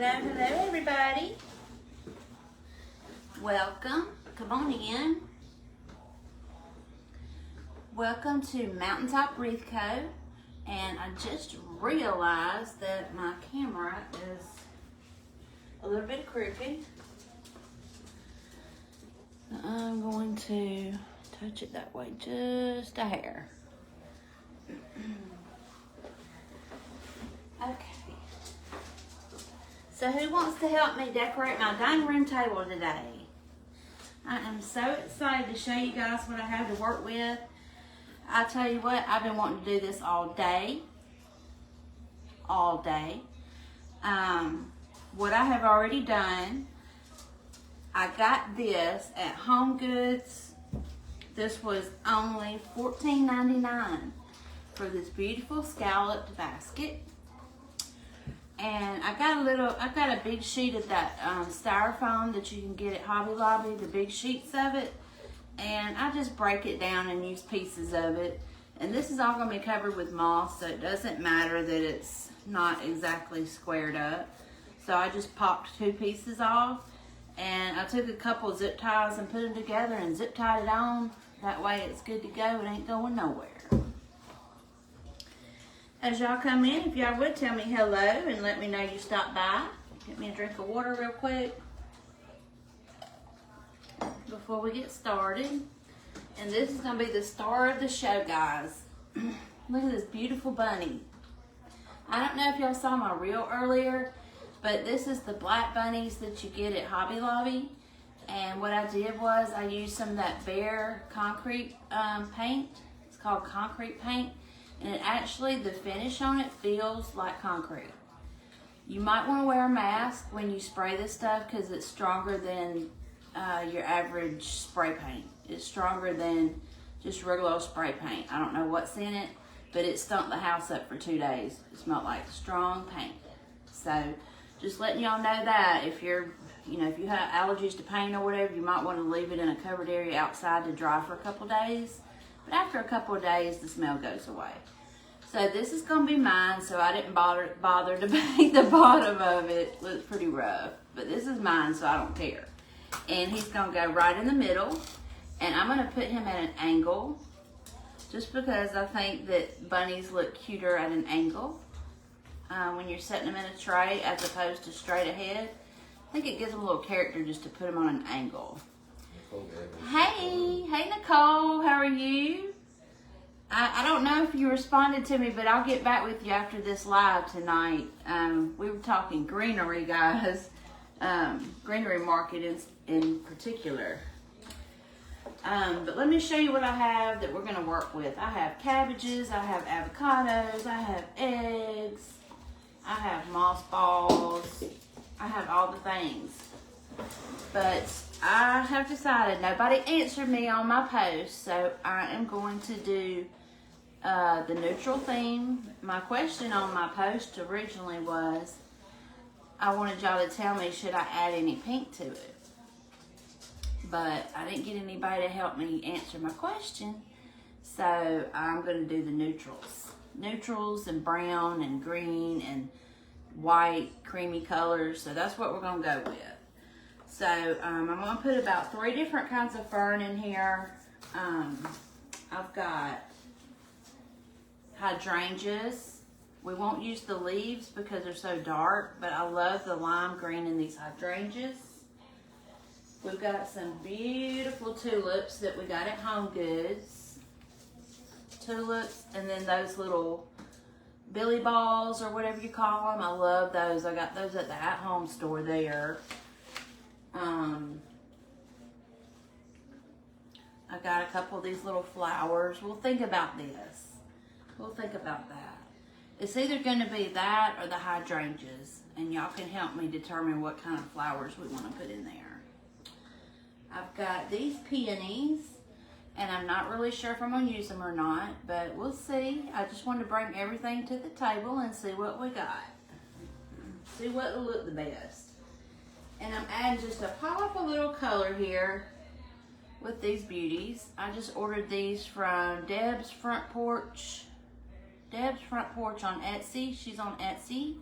Hello everybody. Welcome. Come on in. Welcome to Mountaintop Wreath Co. And I just realized that my camera is a little bit crooked. I'm going to touch it that way just a hair. Okay. So who wants to help me decorate my dining room table today? I am so excited to show you guys what I have to work with. I tell you what, I've been wanting to do this all day. All day. What I have already done, I got this at Home Goods. This was only $14.99 for this beautiful scalloped basket. And I got a big sheet of that styrofoam that you can get at Hobby Lobby, the big sheets of it. And I just break it down and use pieces of it. And this is all going to be covered with moss, so it doesn't matter that it's not exactly squared up. So I just popped 2 pieces off. And I took a couple zip ties and put them together and zip tied it on. That way it's good to go. It ain't going nowhere. As y'all come in, if y'all would tell me hello and let me know you stopped by. Get me a drink of water real quick before we get started. And this is going to be the star of the show, guys. Look at this beautiful bunny. I don't know if y'all saw my reel earlier, but this is the black bunnies that you get at Hobby Lobby. And what I did was I used some of that Behr concrete paint. It's called concrete paint. And it actually, the finish on it feels like concrete. You might want to wear a mask when you spray this stuff because it's stronger than your average spray paint. It's stronger than just regular spray paint. I don't know what's in it, but it stunk the house up for 2 days. It smelled like strong paint. So just letting y'all know that if you're, if you have allergies to paint or whatever, you might want to leave it in a covered area outside to dry for a couple days. But after a couple of days, the smell goes away. So this is going to be mine, so I didn't bother to paint the bottom of it. It looks pretty rough. But this is mine, so I don't care. And he's going to go right in the middle. And I'm going to put him at an angle, just because I think that bunnies look cuter at an angle. When you're setting them in a tray as opposed to straight ahead. I think it gives them a little character just to put them on an angle. Hey Nicole, how are you? I don't know if you responded to me, but I'll get back with you after this live tonight. We were talking greenery, guys. Greenery market in particular. But let me show you what I have that we're going to work with. I have cabbages, I have avocados, I have eggs, I have moss balls, I have all the things. But I have decided nobody answered me on my post, so I am going to do the neutral theme. My question on my post originally was, I wanted y'all to tell me, should I add any pink to it? But I didn't get anybody to help me answer my question, so I'm going to do the neutrals. Neutrals and brown and green and white, creamy colors, so that's what we're going to go with. So I'm going to put about 3 different kinds of fern in here. I've got hydrangeas. We won't use the leaves because they're so dark, but I love the lime green in these hydrangeas. We've got some beautiful tulips that we got at Home Goods. Tulips, and then those little billy balls or whatever you call them. I love those. I got those at the at-home store there. I got a couple of these little flowers. We'll think about this. We'll think about that. It's either going to be that or the hydrangeas, and y'all can help me determine what kind of flowers we want to put in there. I've got these peonies, and I'm not really sure if I'm going to use them or not, but we'll see. I just wanted to bring everything to the table and see what we got. See what will look the best. And I'm adding just a pop of little color here with these beauties. I just ordered these from Deb's Front Porch. Deb's Front Porch on Etsy. She's on Etsy.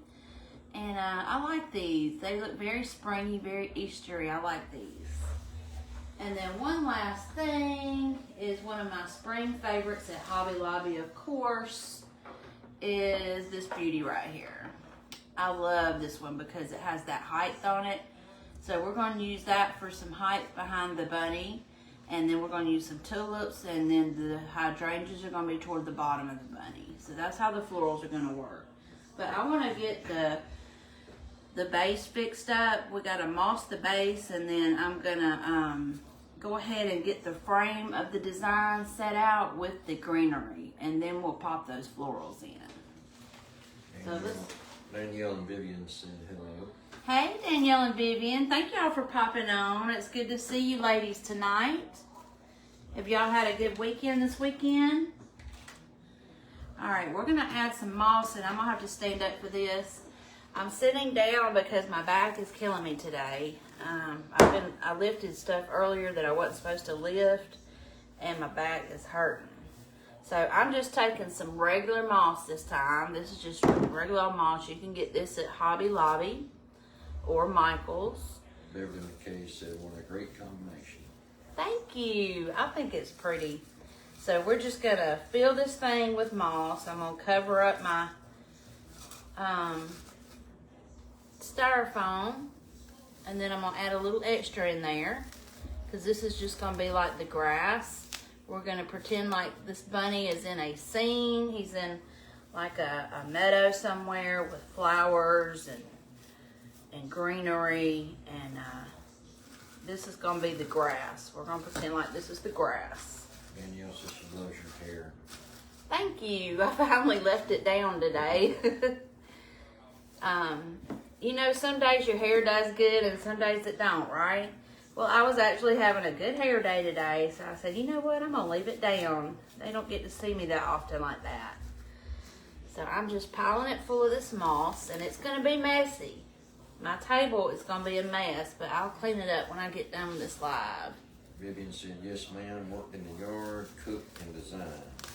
And I like these. They look very springy, very Eastery. I like these. And then one last thing is one of my spring favorites at Hobby Lobby, of course, is this beauty right here. I love this one because it has that height on it. So we're going to use that for some height behind the bunny. And then we're going to use some tulips, and then the hydrangeas are going to be toward the bottom of the bunny. So that's how the florals are going to work. But I want to get the base fixed up. We got to moss the base, and then I'm going to go ahead and get the frame of the design set out with the greenery. And then we'll pop those florals in. Danielle and Vivian said hello. Hey, Danielle and Vivian. Thank y'all for popping on. It's good to see you ladies tonight. Have y'all had a good weekend this weekend? All right, we're going to add some moss, and I'm going to have to stand up for this. I'm sitting down because my back is killing me today. I lifted stuff earlier that I wasn't supposed to lift, and my back is hurting. So I'm just taking some regular moss this time. This is just regular old moss. You can get this at Hobby Lobby or Michael's. Beverly McKay said, what a great combination. Thank you. I think it's pretty. So we're just going to fill this thing with moss. I'm going to cover up my styrofoam. And then I'm going to add a little extra in there, because this is just going to be like the grass. We're going to pretend like this bunny is in a scene. He's in like a meadow somewhere with flowers and greenery. And this is going to be the grass. We're going to pretend like this is the grass. Danielle says she loves your hair. Thank you. I finally left it down today. You know, some days your hair does good and some days it don't, right? Well, I was actually having a good hair day today, so I said, you know what, I'm going to leave it down. They don't get to see me that often like that. So I'm just piling it full of this moss, and it's going to be messy. My table is going to be a mess, but I'll clean it up when I get done with this live. Vivian said, yes, ma'am, worked in the yard, cooked, and designed.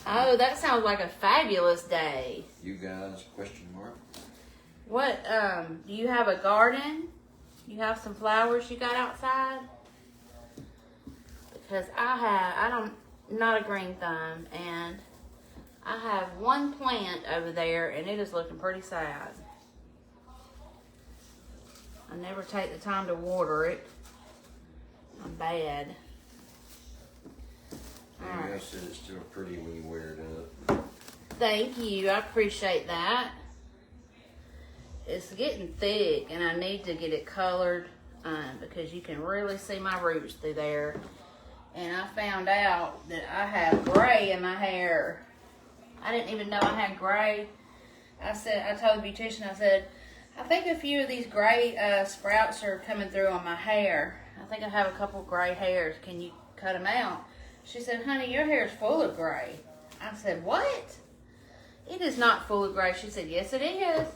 Oh, that sounds like a fabulous day. You guys, question mark? What, do you have a garden? You have some flowers you got outside? Because I'm not a green thumb, and I have one plant over there, and it is looking pretty sad. I never take the time to water it. I'm bad. Danielle said it's still pretty when you wear it up. Thank you. I appreciate that. It's getting thick, and I need to get it colored because you can really see my roots through there. And I found out that I have gray in my hair. I didn't even know I had gray. I told the beautician, I said, I think a few of these gray sprouts are coming through on my hair. I think I have a couple gray hairs. Can you cut them out? She said, honey, your hair is full of gray. I said, what? It is not full of gray. She said, yes, it is.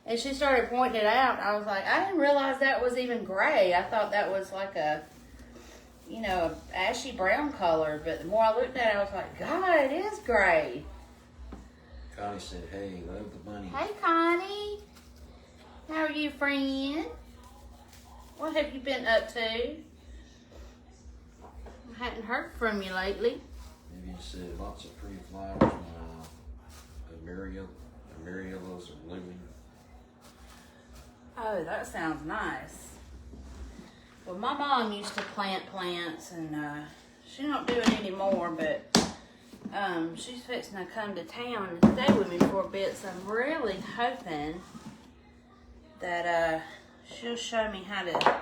And she started pointing it out. I was like, I didn't realize that was even gray. I thought that was like a ashy brown color. But the more I looked at it, I was like, God, it is gray. Connie said, hey, love the bunny. Hey, Connie. How are you, friend? What have you been up to? I hadn't heard from you lately. Vivian said, lots of pretty flowers. Mariellas are blooming. Oh, that sounds nice. Well, my mom used to plant plants, and she don't do it anymore, but she's fixing to come to town and stay with me for a bit, so I'm really hoping that she'll show me how to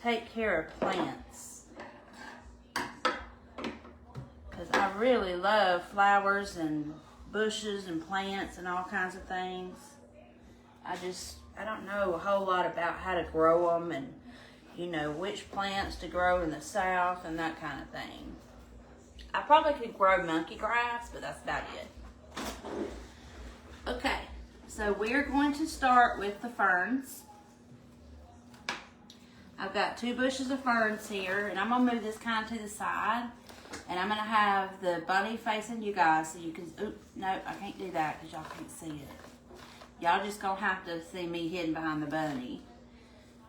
take care of plants. Because I really love flowers and bushes and plants and all kinds of things. I don't know a whole lot about how to grow them and, which plants to grow in the South and that kind of thing. I probably could grow monkey grass, but that's about it. Okay, so we're going to start with the ferns. I've got 2 bushes of ferns here, and I'm going to move this kind of to the side. And I'm going to have the bunny facing you guys so you can, no, I can't do that because y'all can't see it. Y'all just gonna have to see me hidden behind the bunny.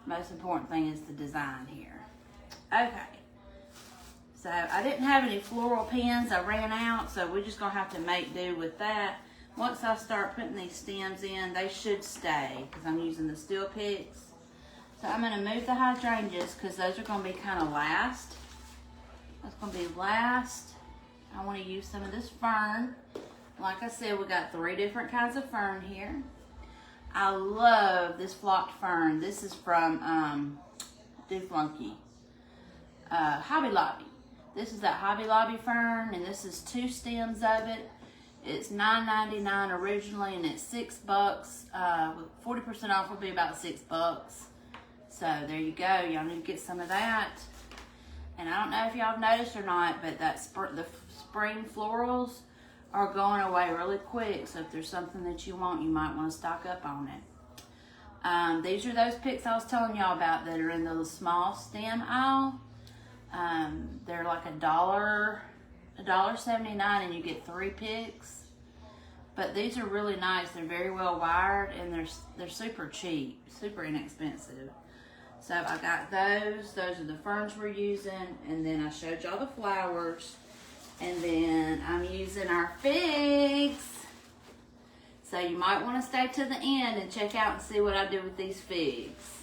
Most important thing is the design here. Okay. So I didn't have any floral pins. I ran out, so we're just gonna have to make do with that. Once I start putting these stems in, they should stay because I'm using the steel picks. So I'm gonna move the hydrangeas because those are gonna be kind of last. That's gonna be last. I wanna use some of this fern. Like I said, we got 3 different kinds of fern here. I love this flocked fern. This is from Duflunky. Hobby Lobby. This is that Hobby Lobby fern, and this is 2 stems of it. It's $9.99 originally, and it's $6. 40% off will be about $6. So there you go. Y'all need to get some of that. And I don't know if y'all have noticed or not, but the spring florals are going away really quick. So if there's something that you want, you might want to stock up on it. These are those picks I was telling y'all about that are in the small stem aisle. They're like $1.79, and you get 3 picks. But these are really nice. They're very well wired, and they're super cheap, super inexpensive. So I got those. Those are the ferns we're using, and then I showed y'all the flowers, and then I'm using our figs. So you might want to stay to the end and check out and see what I do with these figs.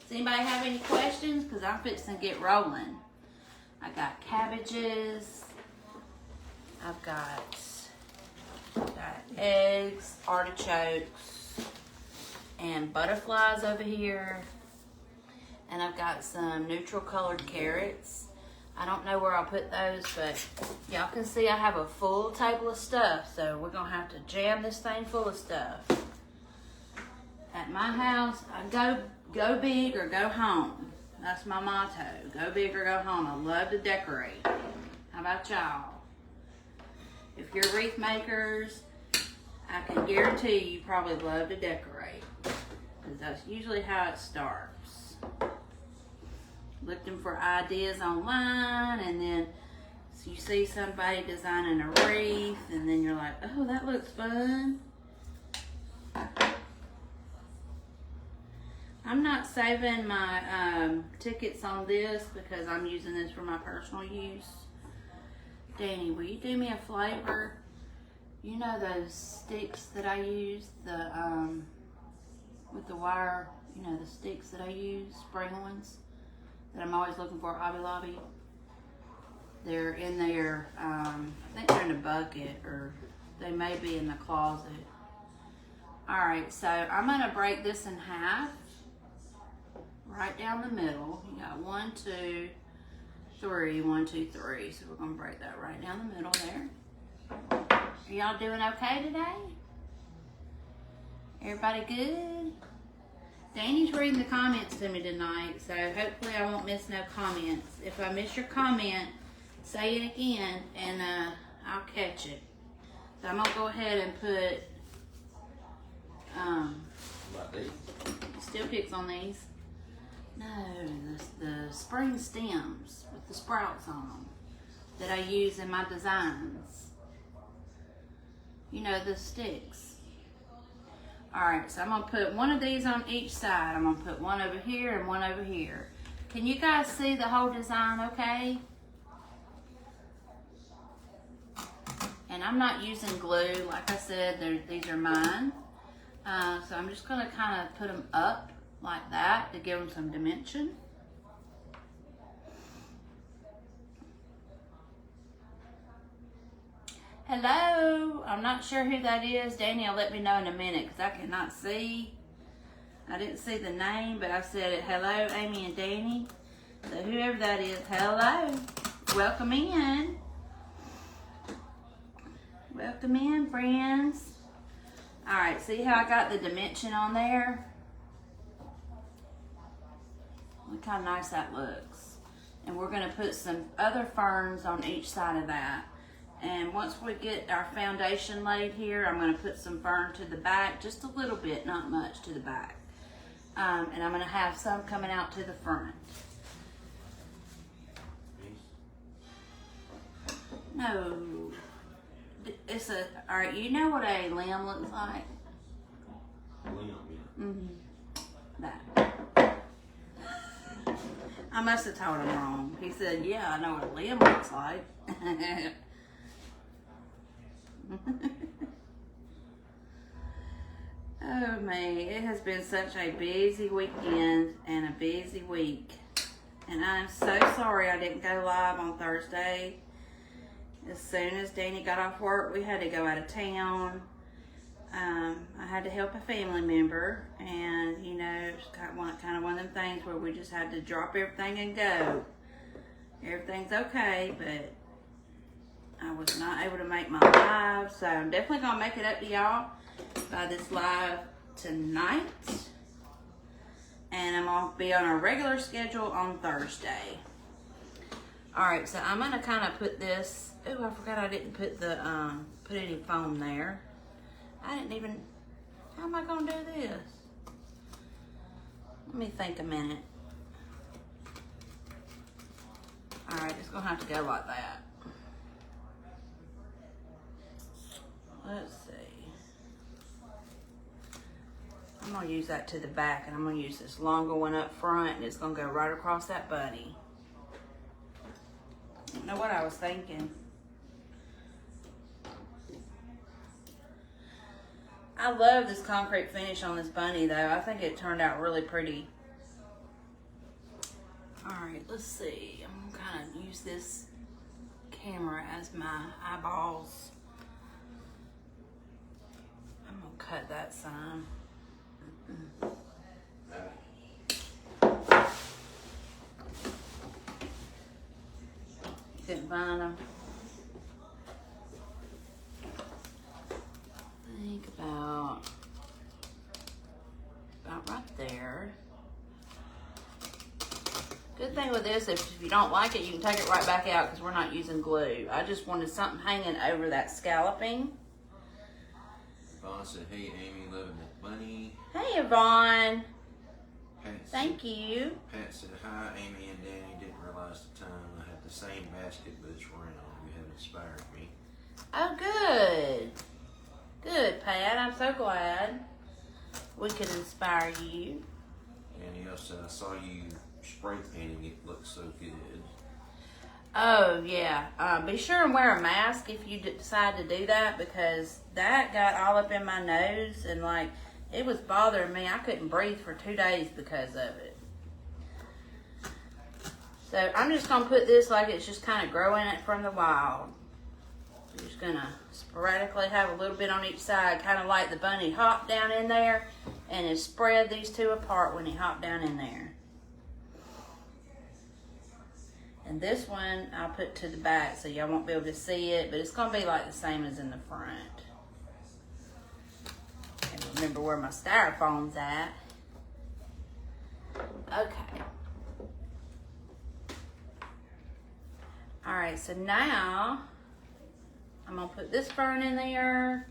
Does anybody have any questions? Because I'm fixing to get rolling. I got cabbages. I've got eggs, artichokes, and butterflies over here. And I've got some neutral colored carrots. I don't know where I'll put those, but y'all can see I have a full table of stuff. So we're going to have to jam this thing full of stuff. At my house, I go big or go home. That's my motto. Go big or go home. I love to decorate. How about y'all? If you're wreath makers, I can guarantee you probably love to decorate. Because that's usually how it starts. Looking for ideas online, and then you see somebody designing a wreath, and then you're like, oh, that looks fun. I'm not saving my tickets on this because I'm using this for my personal use. Danny, will you do me a flavor? You know those sticks that I use, with the wire, you know, the sticks that I use, spring ones, that I'm always looking for at Hobby Lobby. They're in there, I think they're in a bucket, or they may be in the closet. All right, so I'm gonna break this in half, right down the middle. You got 1, 2, 3, 1, 2, 3. So we're gonna break that right down the middle there. Are y'all doing okay today? Everybody good? Danny's reading the comments to me tonight, so hopefully I won't miss no comments. If I miss your comment, say it again, and I'll catch it. So I'm gonna go ahead and put steel picks on these. No, the spring stems with the sprouts on them that I use in my designs. You know, the sticks. Alright, so I'm going to put one of these on each side. I'm going to put one over here and one over here. Can you guys see the whole design okay? And I'm not using glue. Like I said, these are mine. So I'm just going to kind of put them up like that to give them some dimension. Hello, I'm not sure who that is. Danny will let me know in a minute because I cannot see. I didn't see the name, but I said it. Hello, Amy and Danny. So whoever that is, hello. Welcome in. Welcome in, friends. All right, see how I got the dimension on there? Look how nice that looks. And we're gonna put some other ferns on each side of that. And once we get our foundation laid here, I'm gonna put some fern to the back, just a little bit, not much to the back. And I'm gonna have some coming out to the front. No, all right, you know what a limb looks like? I must have told him wrong. He said, yeah, I know what a limb looks like. Oh man, it has been such a busy weekend and a busy week. And I'm so sorry I didn't go live on Thursday. As soon as Danny got off work, we had to go out of town. I had to help a family member, and you know, it's kind of one of them things where we just had to drop everything and go. Everything's okay, but I was not able to make my live, so I'm definitely gonna make it up to y'all by this live tonight, and I'm gonna be on a regular schedule on Thursday. All right, so I'm gonna kind of put this. Oh, I forgot I didn't put the put any foam there. I didn't even. How am I gonna do this? Let me think a minute. All right, it's gonna have to go like that. Let's see. I'm gonna use that to the back, and I'm gonna use this longer one up front, and it's gonna go right across that bunny. I don't know what I was thinking. I love this concrete finish on this bunny, though. I think it turned out really pretty. All right, let's see. I'm gonna kind of use this camera as my eyeballs. I'm gonna cut that sign. Couldn't find them. Think about right there. Good thing with this, if you don't like it, you can take it right back out because we're not using glue. I just wanted something hanging over that scalloping. Yvonne said, hey Amy, loving that bunny. Hey Yvonne. Pat Thank said, you. Pat said, hi Amy and Danny, didn't realize the time I had the same basket but it's round. You have inspired me. Oh, good. Good, Pat. I'm so glad we could inspire you. Danny else said, I saw you spray painting, it looks so good. Oh, yeah. Be sure and wear a mask if you decide to do that, because that got all up in my nose and, like, it was bothering me. I couldn't breathe for 2 days because of it. So I'm just going to put this like it's just kind of growing it from the wild. I'm just going to sporadically have a little bit on each side, kind of like the bunny hopped down in there and it spread these two apart when he hopped down in there. And this one I'll put to the back so y'all won't be able to see it, but it's going to be like the same as in the front. And remember where my styrofoam's at. Okay. Alright, so now I'm going to put this fern in there.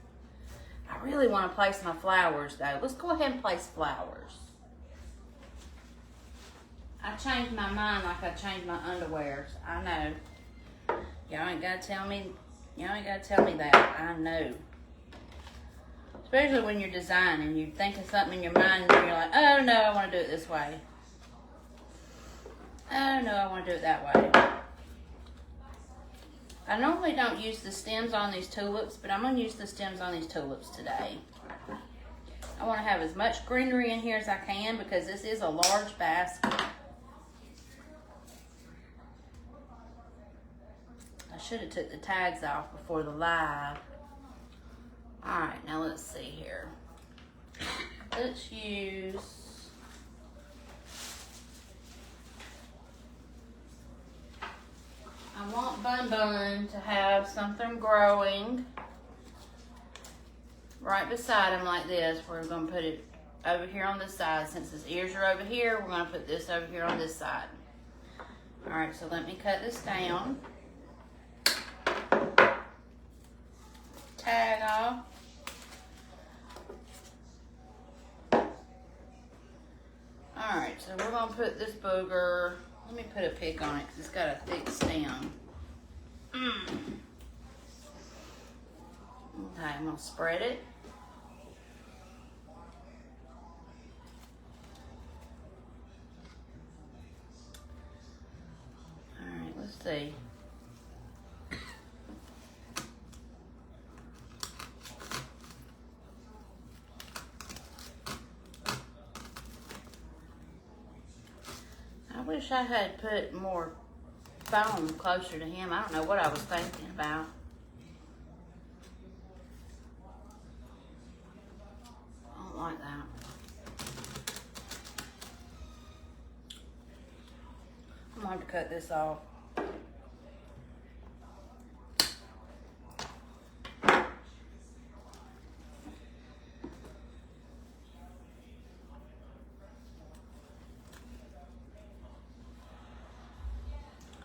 I really want to place my flowers though. Let's go ahead and place flowers. I changed my mind like I changed my underwears. I know. Y'all ain't gotta tell me. Y'all ain't gotta tell me that. I know. Especially when you're designing, you're thinking something in your mind, and you're like, "Oh no, I want to do it this way. Oh no, I want to do it that way." I normally don't use the stems on these tulips, but I'm gonna use the stems on these tulips today. I want to have as much greenery in here as I can because this is a large basket. I should have took the tags off before the live. Alright, now let's see here. Let's use I want Bun Bun to have something growing right beside him like this. We're going to put it over here on this side. Since his ears are over here, we're going to put this over here on this side. Alright, so let me cut this down. Tag off. Alright, so we're going to put this booger. Let me put a pick on it because it's got a thick stem. Okay, I'm going to spread it. wish I had put more foam closer to him. I don't know what I was thinking about. I don't like that. I'm gonna have to cut this off.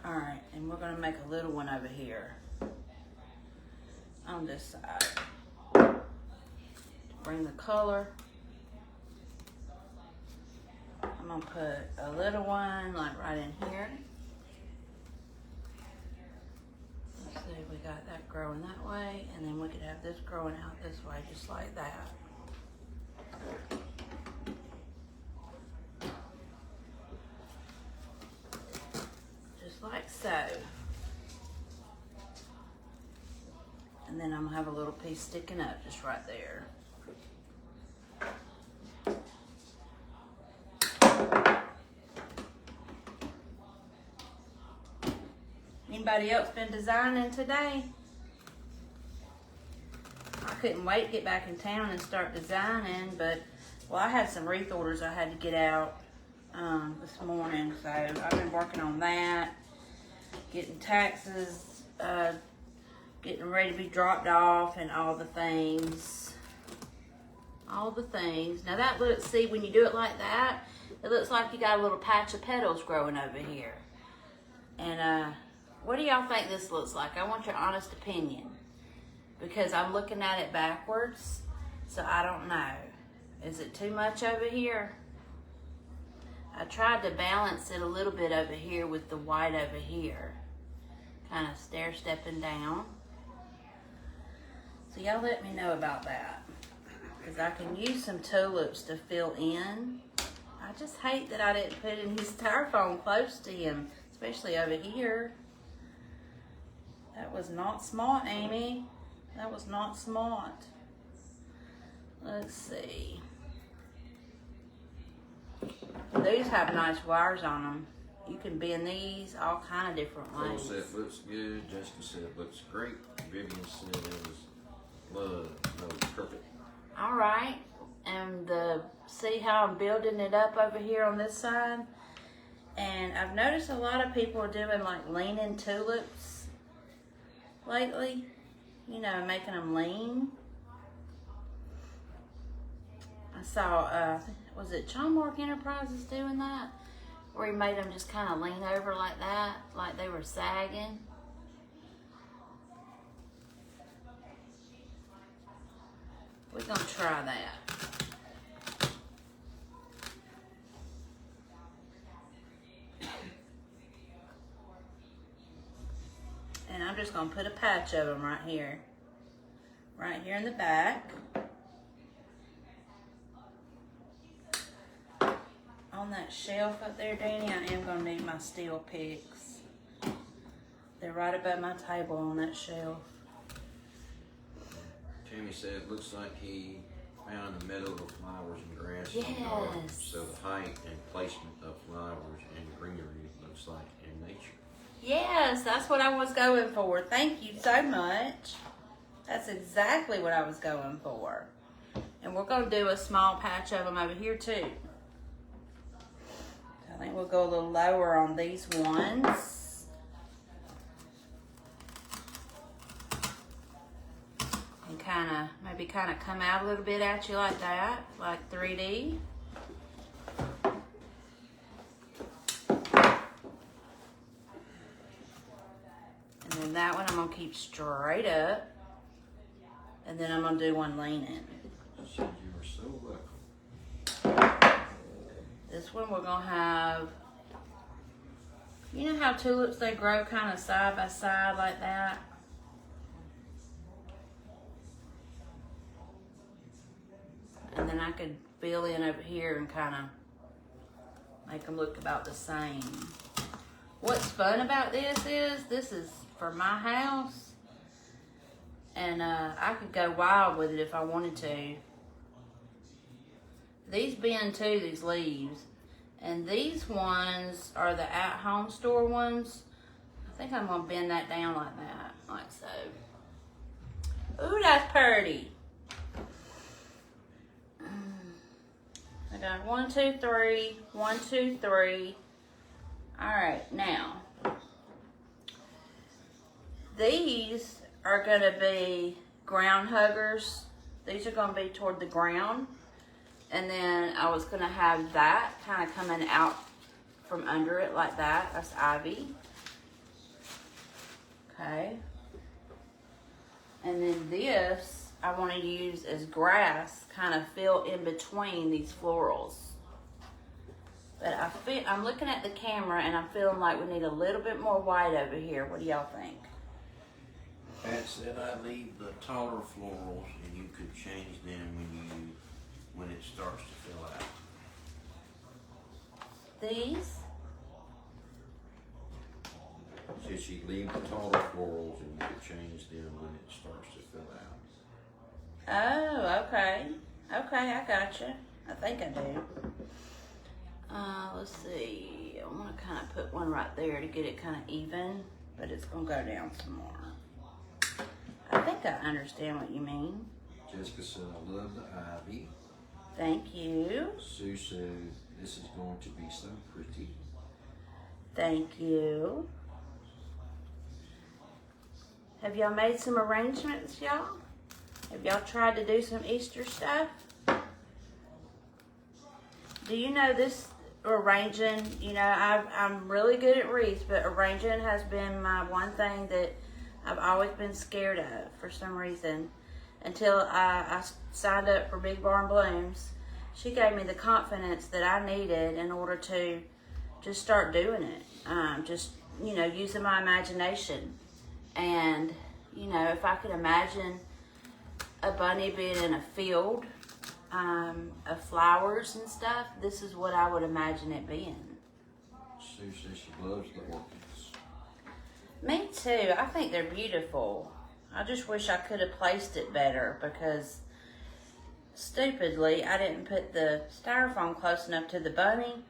Alright, and we're gonna make a little one over here on this side. Bring the color. I'm gonna put a little one like right in here. Let's see, we got that growing that way, and then we could have this growing out this way, just like that. Just like so. And then I'm gonna have a little piece sticking up just right there. Anybody else been designing today? I couldn't wait to get back in town and start designing, but, well, I had some wreath orders I had to get out this morning, so I've been working on that, getting taxes, getting ready to be dropped off, and all the things. All the things. Now that looks, see, when you do it like that, it looks like you got a little patch of petals growing over here. And, what do y'all think this looks like? I want your honest opinion. Because I'm looking at it backwards, so I don't know. Is it too much over here? I tried to balance it a little bit over here with the white over here. Kind of stair-stepping down. So y'all let me know about that. Because I can use some tulips to fill in. I just hate that I didn't put any styrofoam close to him, especially over here. That was not smart, Amy. That was not smart. Let's see. These have nice wires on them. You can bend these all kind of different Phil ways. said it looks good. Jessica said it looks great. Vivian said it was perfect. All right. And see how I'm building it up over here on this side? And I've noticed a lot of people are doing like leaning tulips lately, you know, making them lean. I saw, was it Chomwork Enterprises doing that? Where he made them just kind of lean over like that, like they were sagging. We're gonna try that. And I'm just gonna put a patch of them right here in the back. On that shelf up there, Danny, I am gonna need my steel picks. They're right above my table on that shelf. Tammy said it looks like he found a meadow of flowers and grass. Yes. And garden. So the height and placement of flowers and greenery looks like in nature. Yes, that's what I was going for. Thank you so much. That's exactly what I was going for. And we're going to do a small patch of them over here too. I think we'll go a little lower on these ones. And maybe kind of come out a little bit at you like that, like 3D. And then that one I'm gonna keep straight up. And then I'm gonna do one leaning. She said you were so welcome. This one we're gonna have, you know how tulips, they grow kind of side by side like that? And then I could fill in over here and kind of make them look about the same. What's fun about this is for my house. And I could go wild with it if I wanted to. These bend too, these leaves. And these ones are the at-home store ones. I think I'm gonna bend that down like that, like so. Ooh, that's pretty. I got 1, 2, 3, 1, 2, 3. All right, now these are gonna be ground huggers. These are gonna be toward the ground. And then I was gonna have that kind of coming out from under it like that. That's ivy. Okay. And then this I want to use as grass, kind of fill in between these florals. But I'm looking at the camera and I'm feeling like we need a little bit more white over here. What do y'all think? Pat said I leave the taller florals and you could change them when it starts to fill out. These? Said she'd leave the taller florals and you could change them when it starts to fill out. Oh, okay. Okay, I gotcha. I think I do. Let's see. I want to kind of put one right there to get it kind of even, but it's going to go down some more. I think I understand what you mean. Jessica said, I love the ivy. Thank you. Sue said, this is going to be so pretty. Thank you. Have y'all made some arrangements, y'all? Have y'all tried to do some Easter stuff? Do you know this arranging? You know, I'm really good at wreaths, but arranging has been my one thing that I've always been scared of for some reason. Until I signed up for Big Barn Blooms. She gave me the confidence that I needed in order to just start doing it. Just, you know, using my imagination. And, you know, if I could imagine a bunny being in a field of flowers and stuff, this is what I would imagine it being. Sue says she loves the orchids. Me too. I think they're beautiful. I just wish I could have placed it better because stupidly I didn't put the styrofoam close enough to the bunny.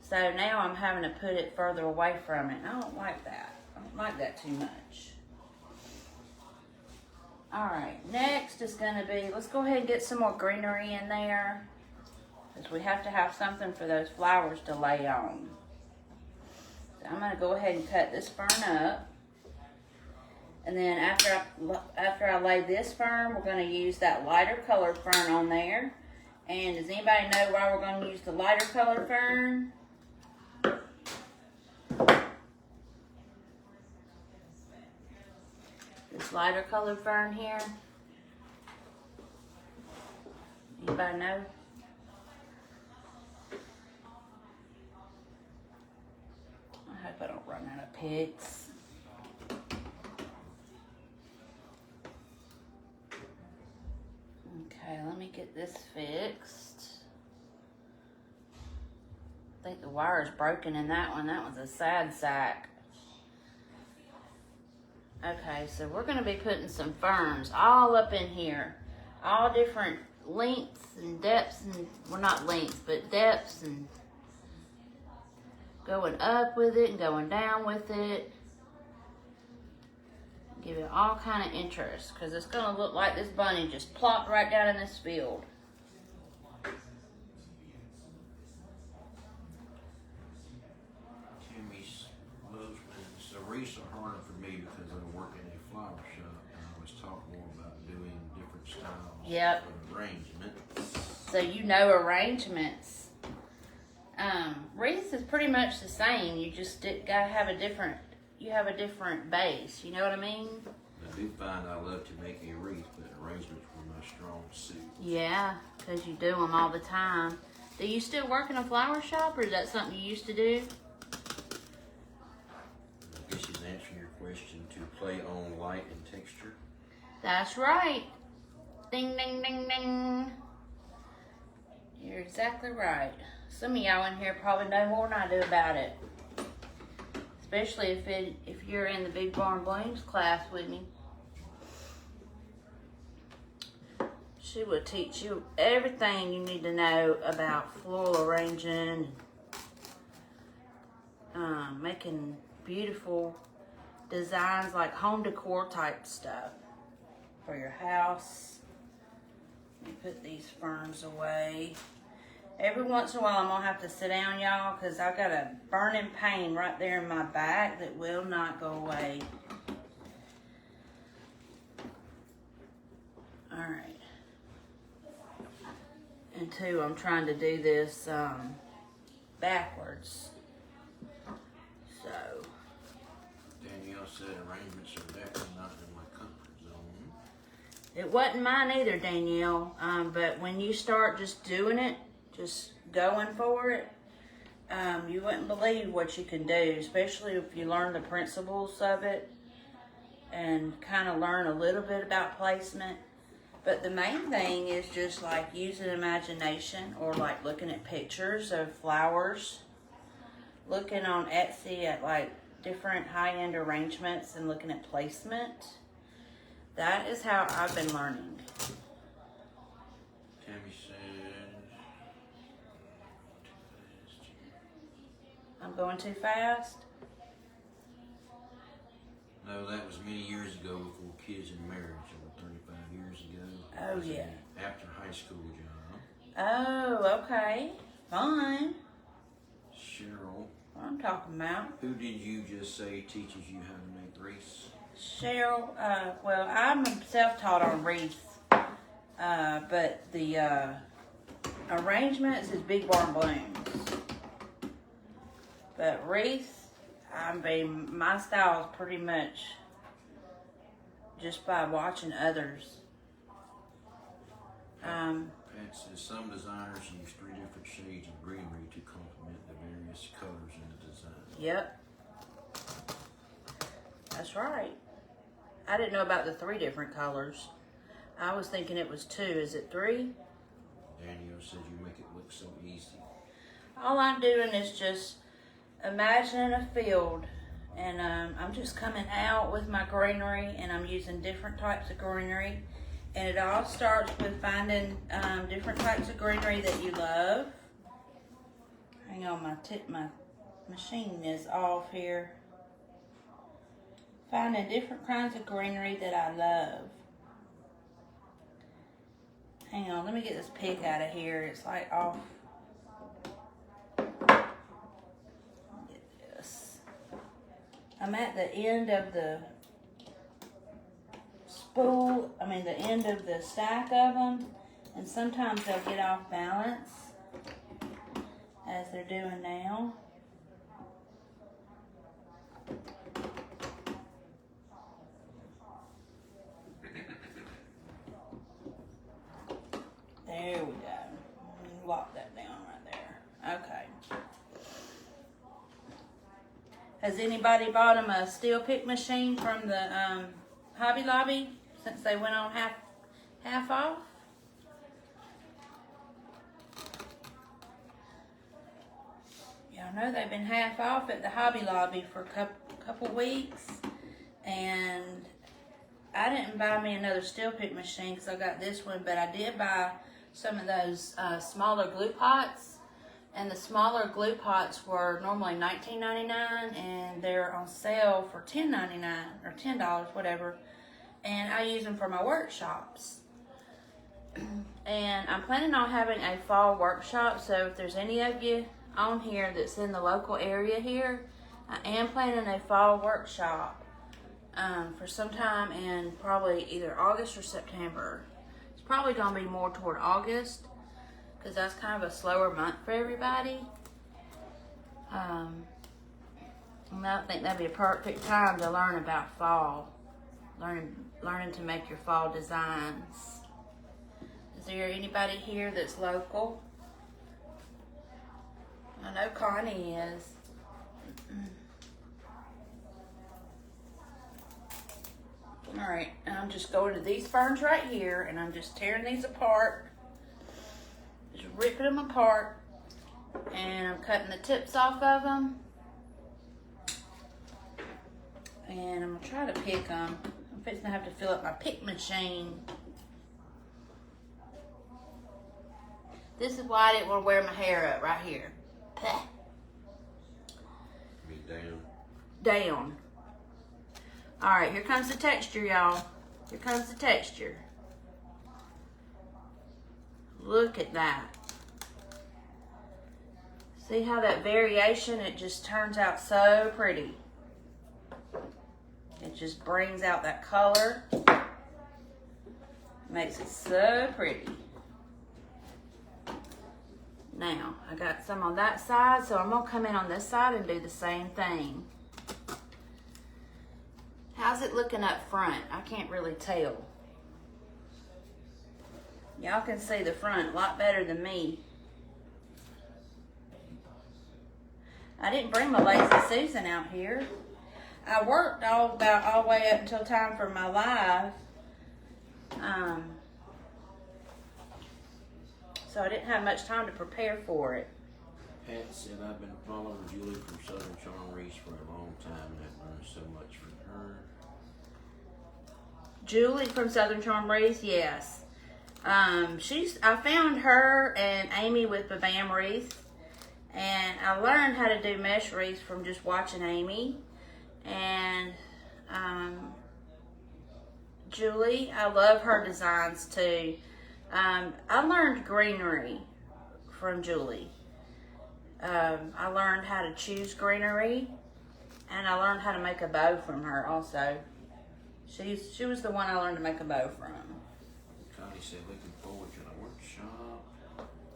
So now I'm having to put it further away from it. I don't like that. I don't like that too much. Alright, next is going to be, let's go ahead and get some more greenery in there. Because we have to have something for those flowers to lay on. So I'm going to go ahead and cut this fern up. And then after I lay this fern, we're going to use that lighter colored fern on there. And does anybody know why we're going to use the lighter colored fern? This lighter colored fern here. Anybody know? I hope I don't run out of pigs. Okay, let me get this fixed. I think the wire is broken in that one. That one's a sad sack. Okay, so we're going to be putting some ferns all up in here. All different lengths and depths, and well, not lengths, but depths, and going up with it and going down with it. Give it all kind of interest, because it's going to look like this bunny just plopped right down in this field. Timmy's loves when so wreaths are harder for me because I work in a flower shop and I was taught more about doing different styles Yep. of arrangement. So you know arrangements. Wreaths is pretty much the same. You just gotta have a different. You have a different base. You know what I mean? I do find I love to make a wreath, but arrangements were my strong suit. Yeah, because you do them all the time. Do you still work in a flower shop, or is that something you used to do? I guess she's answering your question to play on light and texture. That's right. Ding, ding, ding, ding. You're exactly right. Some of y'all in here probably know more than I do about it. Especially if you're in the Big Barn Blooms class with me. She will teach you everything you need to know about floral arranging. making beautiful designs like home decor type stuff for your house. Let me put these ferns away. Every once in a while I'm gonna have to sit down, y'all, because I got a burning pain right there in my back that will not go away. Alright. And two, I'm trying to do this backwards. So. Danielle said arrangements are definitely not in my comfort zone. It wasn't mine either, Danielle. But when you start just doing it, just going for it, you wouldn't believe what you can do, especially if you learn the principles of it and kind of learn a little bit about placement. But the main thing is just like using imagination, or like looking at pictures of flowers, looking on Etsy at like different high-end arrangements and looking at placement. That is how I've been learning. Tammy said, I'm going too fast? no, that was many years ago before kids and marriage, over 35 years ago. Oh, It was yeah. an after high school job. Oh, okay. Fine. Cheryl, What I'm talking about. who did you just say teaches you how to make wreaths? Cheryl, well, I'm self-taught on wreaths, but the arrangements is Big Barn Blooms. But wreaths, my style is pretty much just by watching others. Pat says some designers use 3 different shades of greenery to complement the various colors in the design. Yep. That's right. I didn't know about the 3 different colors. I was thinking it was 2. Is it 3? Danielle said you make it look so easy. All I'm doing is just imagining a field, and I'm just coming out with my greenery, and I'm using different types of greenery. And it all starts with finding different types of greenery that you love. Hang on, my machine is off here. Finding different kinds of greenery that I love. Hang on, let me get this pick out of here. It's like off. Get this. I'm at the end of the the end of the stack of them, and sometimes they'll get off balance, as they're doing now. There we go. Lock that down right there. Okay. Has anybody bought them a steel pick machine from the Hobby Lobby since they went on half off? Y'all know they've been half off at the Hobby Lobby for a couple weeks, and I didn't buy me another steel pick machine because I got this one, but I did buy some of those smaller glue pots, and the smaller glue pots were normally $19.99, and they're on sale for $10.99 or $10, whatever. And I use them for my workshops. And I'm planning on having a fall workshop, so if there's any of you on here that's in the local area here, I am planning a fall workshop for sometime in probably either August or September. It's probably going to be more toward August, because that's kind of a slower month for everybody. And I think that'd be a perfect time to learn about fall. Learning to make your fall designs. Is there anybody here that's local? I know Connie is. Alright, I'm just going to these ferns right here, and I'm just tearing these apart. Just ripping them apart, and I'm cutting the tips off of them. And I'm going to try to pick them. I'm fixing to have to fill up my pick machine. This is why I didn't want to wear my hair up right here. Pah. Be down. Down. All right, here comes the texture, y'all. Here comes the texture. Look at that. See how that variation, it just turns out so pretty. It just brings out that color. Makes it so pretty. Now, I got some on that side, so I'm gonna come in on this side and do the same thing. How's it looking up front? I can't really tell. Y'all can see the front a lot better than me. I didn't bring my Lazy Susan out here. I worked all the way up until time for my live. So I didn't have much time to prepare for it. Pat said, I've been following Julie from Southern Charm Reese for a long time and I've learned so much from her. Julie from Southern Charm Reese, yes. I found her and Amy with the Bam Wreath, and I learned how to do mesh wreaths from just watching Amy. And Julie, I love her designs too. I learned greenery from Julie. I learned how to choose greenery, and I learned how to make a bow from her also. She was the one I learned to make a bow from. Connie said, looking forward to the workshop.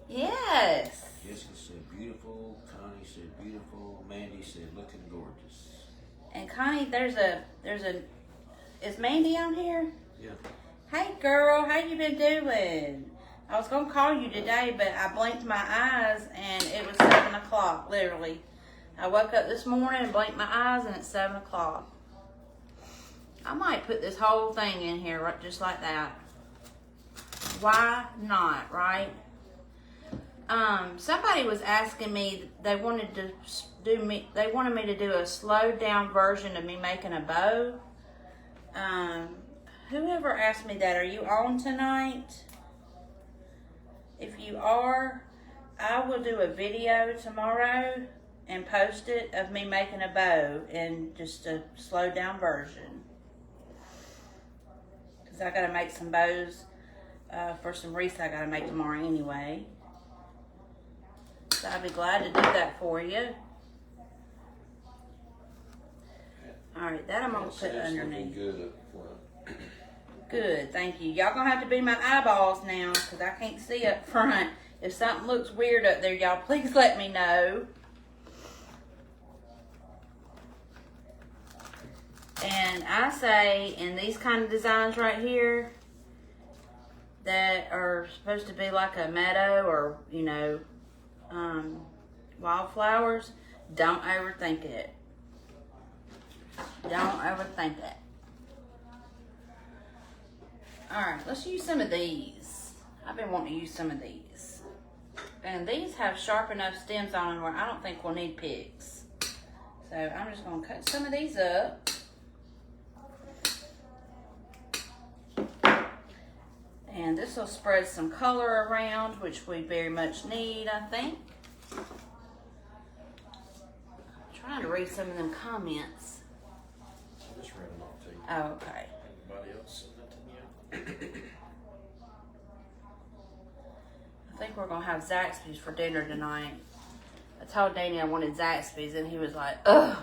Yes. Jessica said, beautiful. Connie said, beautiful. Mandy said, looking gorgeous. And Connie, is Mandy on here? Yeah. Hey girl, how you been doing? I was gonna call you today, but I blinked my eyes and it was 7 o'clock, literally. I woke up this morning and blinked my eyes and it's 7 o'clock. I might put this whole thing in here right just like that. Why not, right? Somebody was asking me, they wanted me to do a slowed down version of me making a bow. Whoever asked me that, are you on tonight? If you are, I will do a video tomorrow and post it of me making a bow in just a slowed down version. Because I got to make some bows for some wreaths I got to make tomorrow anyway. So I'd be glad to do that for you. Alright, that I'm going to put underneath. Good up front. Good, thank you. Y'all gonna have to be my eyeballs now because I can't see up front. If something looks weird up there, y'all please let me know. And I say in these kind of designs right here that are supposed to be like a meadow or, wildflowers, don't overthink it. Don't overthink it. Alright, let's use some of these. I've been wanting to use some of these. And these have sharp enough stems on them where I don't think we'll need picks. So I'm just going to cut some of these up. And this will spread some color around, which we very much need, I think. I'm trying to read some of them comments. I just read them off to you. Oh, okay. Anybody else send that to you? I think we're gonna have Zaxby's for dinner tonight. I told Danny I wanted Zaxby's and he was like, ugh.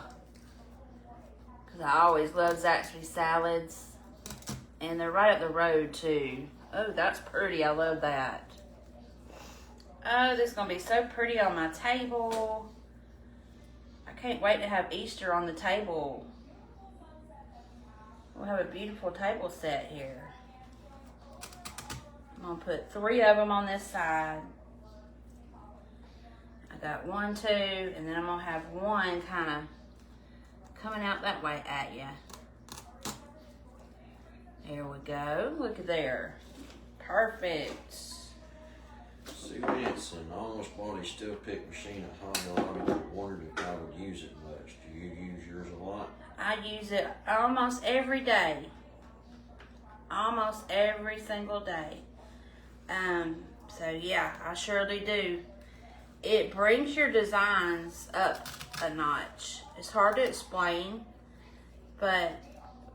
Cause I always love Zaxby's salads. And they're right up the road too. Oh, that's pretty, I love that. Oh, this is gonna be so pretty on my table. I can't wait to have Easter on the table. We'll have a beautiful table set here. I'm gonna put 3 of them on this side. I got 1, 2, and then I'm gonna have 1 kind of coming out that way at you. There we go. Look at there. Perfect. Sue Hanson, I almost bought a steel pick machine at Hobby Lobby. Wondered if I would use it much. Do you use yours a lot? I use it almost every day. Almost every single day. So yeah, I surely do. it brings your designs up a notch. It's hard to explain, but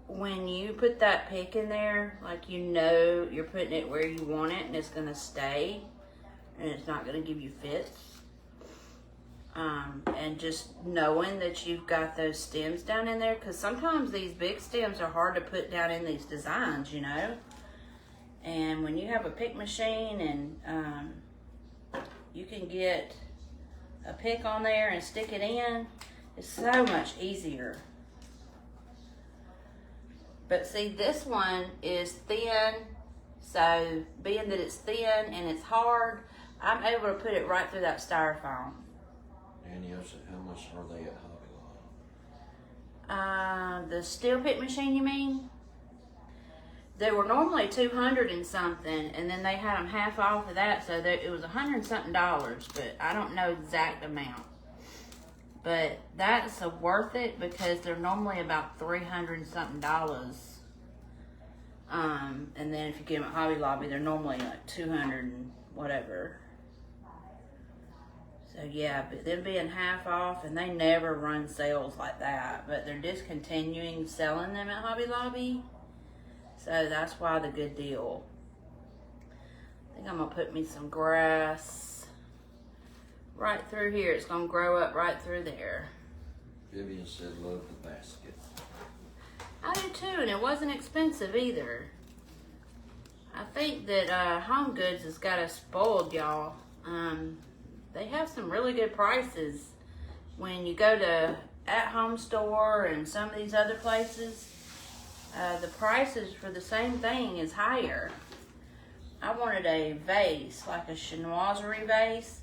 when you put that pick in there, like, you know you're putting it where you want it and it's going to stay and it's not going to give you fits. And just knowing that you've got those stems down in there, because sometimes these big stems are hard to put down in these designs, you know. And when you have a pick machine and you can get a pick on there and stick it in, it's so much easier. But see, this one is thin, so being that it's thin and it's hard, I'm able to put it right through that styrofoam. Danny, how much are they at Hobby Lobby? The steel pick machine, you mean? They were normally $200 and something, and then they had them half off of that, so it was $100 and something, but I don't know exact amount. But that's worth it because they're normally about $300 and something. And then if you get them at Hobby Lobby, they're normally like $200 and whatever. So yeah, but them being half off, and they never run sales like that, but they're discontinuing selling them at Hobby Lobby. So that's why the good deal. I think I'm gonna put me some grass right through here. It's gonna grow up right through there. Vivian said love the basket. I do too, and it wasn't expensive either. I think that Home Goods has got us spoiled, y'all. They have some really good prices when you go to At Home Store and some of these other places. The prices for the same thing is higher. I wanted a vase, like a chinoiserie vase,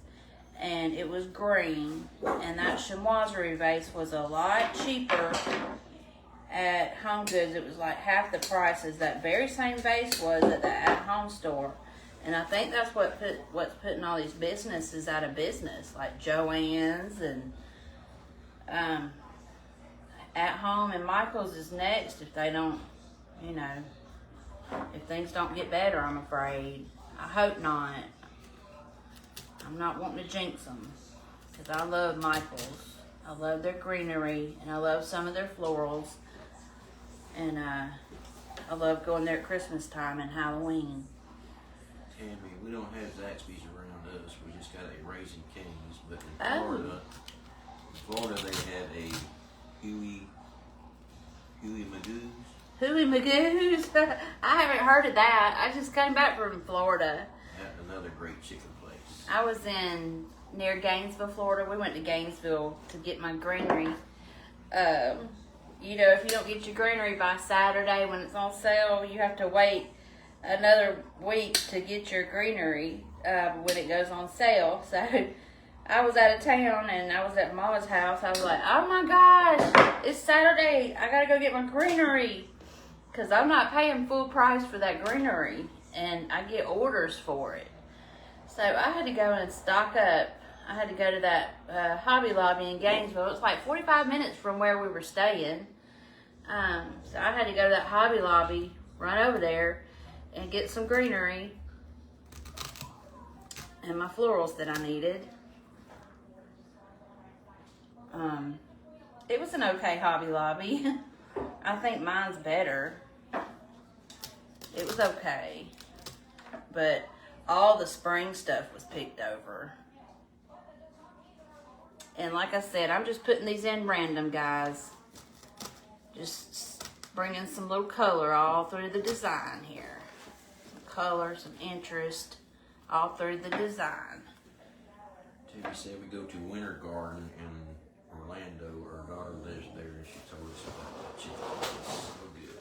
and it was green, and that chinoiserie vase was a lot cheaper at Home Goods. It was like half the price as that very same vase was at the At Home Store. And I think that's what's putting all these businesses out of business, like Joann's and At Home, and Michael's is next if they don't, you know, if things don't get better, I'm afraid. I hope not. I'm not wanting to jinx them, because I love Michael's. I love their greenery, and I love some of their florals. And I love going there at Christmas time and Halloween. Tammy, we don't have Zaxby's around us. We just got a Raising Cane's, but in Florida they have a Huey Magoo's. Huey Magoo's? I haven't heard of that. I just came back from Florida. That's another great chicken place. I was near Gainesville, Florida. We went to Gainesville to get my greenery. You know, if you don't get your greenery by Saturday when it's on sale, you have to wait another week to get your greenery when it goes on sale. So I was out of town and I was at Mama's house. I was like, oh my gosh, it's Saturday. I gotta go get my greenery, because I'm not paying full price for that greenery, and I get orders for it. So I had to go and stock up. I had to go to that Hobby Lobby in Gainesville. It's like 45 minutes from where we were staying. So I had to go to that Hobby Lobby, run over there, and get some greenery and my florals that I needed. It was an okay Hobby Lobby. I think mine's better. It was okay. But all the spring stuff was picked over. And like I said, I'm just putting these in random, guys. Just bringing some little color all through the design here. Some color, some interest, all through the design. Tammy said we go to Winter Garden in Orlando. Our daughter lives there, and she told us about that chicken. It's so good.